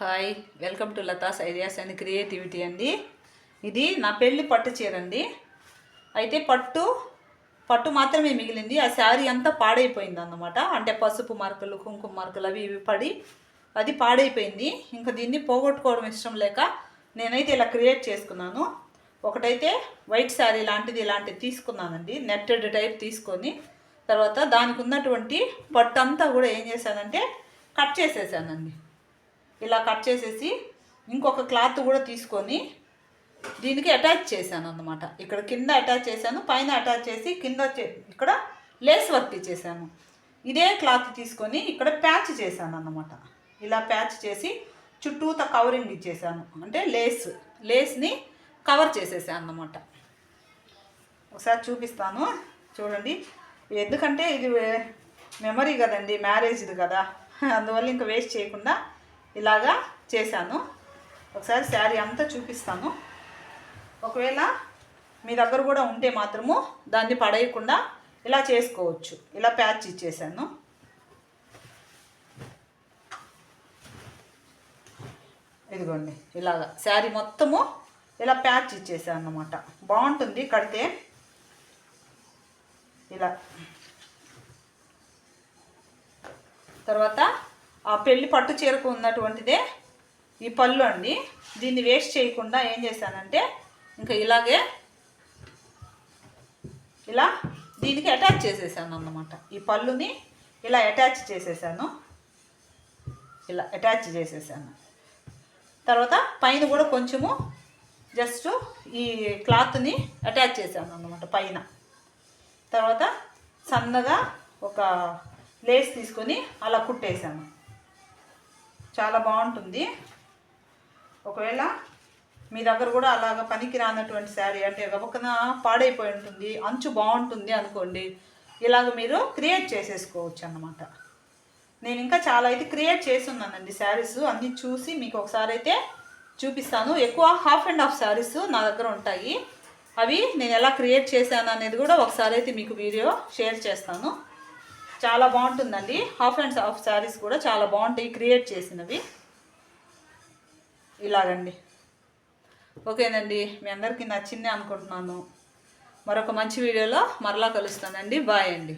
Hi, welcome to Latha's ideas and creativity అండి. ఇది నా పెళ్ళి పట్టు చీర అండి. అయితే పట్టు మాత్రమే మిగిలింది. ఆ శారీ అంతా పాడైపోయింది అన్నమాట. అంటే పసుపు మార్కులు, కుంకుమ మార్కులు అవి ఇవి పడి అది పాడైపోయింది. ఇంకా దీన్ని పోగొట్టుకోవడం ఇష్టం లేక నేనైతే ఇలా క్రియేట్ చేసుకున్నాను. ఒకటైతే వైట్ శారీ లాంటిది ఇలాంటిది తీసుకున్నానండి. నెట్టెడ్ టైప్ తీసుకొని తర్వాత దానికి ఉన్నటువంటి పట్టు అంతా కూడా ఏం చేశానంటే కట్ చేసేసానండి. ఇలా కట్ చేసేసి ఇంకొక క్లాత్ కూడా తీసుకొని దీనికి అటాచ్ చేశాను అన్నమాట. ఇక్కడ కింద అటాచ్ చేశాను, పైన అటాచ్ చేసి కింద ఇక్కడ లేస్ వర్క్ చేశాను. ఇదే క్లాత్ తీసుకొని ఇక్కడ ప్యాచ్ చేశాను అన్నమాట. ఇలా ప్యాచ్ చేసి చుట్టూత కవరింగ్ ఇచ్చేసాను. అంటే లేస్ని కవర్ చేసేసాను అన్నమాట. ఒకసారి చూపిస్తాను చూడండి. ఎందుకంటే ఇది మెమరీ కదండి, మ్యారేజ్ది కదా, అందువల్ల ఇంకా వేస్ట్ చేయకుండా ఇలాగా చేశాను. ఒకసారి శారీ అంతా చూపిస్తాను. ఒకవేళ మీ దగ్గర కూడా ఉంటే మాత్రము దాన్ని పడేయకుండా ఇలా చేసుకోవచ్చు. ఇలా ప్యాచ్ ఇచ్చేసాను. ఇదిగోండి, ఇలాగా శారీ మొత్తము ఇలా ప్యాచ్ ఇచ్చేసాను అన్నమాట. బాగుంటుంది కడితే. ఇలా తర్వాత ఆ పెళ్లి పట్టు చీరకు ఉన్నటువంటిదే ఈ పళ్ళు అండి. దీన్ని వేస్ట్ చేయకుండా ఏం చేశానంటే ఇంకా ఇలాగే ఇలా దీనికి అటాచ్ చేసేసాను అన్నమాట. ఈ పళ్ళుని ఇలా అటాచ్ చేసేసాను. ఇలా అటాచ్ చేసేసాను. తర్వాత పైన కూడా కొంచెము జస్ట్ ఈ క్లాత్ని అటాచ్ చేశాను అన్నమాట పైన. తర్వాత సన్నగా ఒక లేస్ తీసుకొని అలా కుట్టేశాను. చాలా బాగుంటుంది. ఒకవేళ మీ దగ్గర కూడా అలాగ పనికి రానటువంటి శారీ, అంటే గబక్కన పాడైపోయి ఉంటుంది, అంచు బాగుంటుంది అనుకోండి, ఇలాగ మీరు క్రియేట్ చేసేసుకోవచ్చు అన్నమాట. నేను ఇంకా చాలా అయితే క్రియేట్ చేస్తున్నానండి శారీస్ అన్నీ. చూసి మీకు ఒకసారి అయితే చూపిస్తాను. ఎక్కువ హాఫ్ అండ్ హాఫ్ శారీస్ నా దగ్గర ఉంటాయి. అవి నేను ఎలా క్రియేట్ చేశాను అనేది కూడా ఒకసారి అయితే మీకు వీడియో షేర్ చేస్తాను. చాలా బాగుంటుందండి. హాఫ్ అండ్ హాఫ్ శారీస్ కూడా చాలా బాగుంటాయి క్రియేట్ చేసినవి. ఇలాగండి. ఓకేనండి, మీ అందరికీ నచ్చిందే అనుకుంటున్నాను. మరొక మంచి వీడియోలో మరలా కలుస్తానండి. బాయ్ అండి.